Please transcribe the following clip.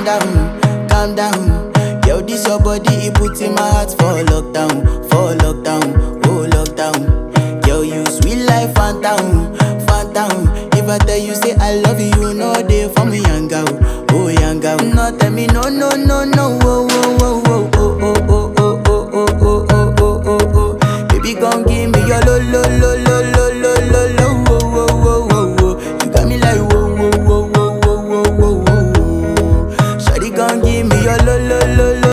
calm down. Yo, this your body, it puts in my heart for lockdown, oh lockdown. Yo, you sweet life, phantom, phantom. If I tell you say I love you, you know they for me yanga, oh yanga. No tell me no, no, no, no, oh, oh, oh, oh, oh, oh, oh, oh, oh, oh, oh, oh, oh, oh. Baby, gon' give me your lo, lo, lo.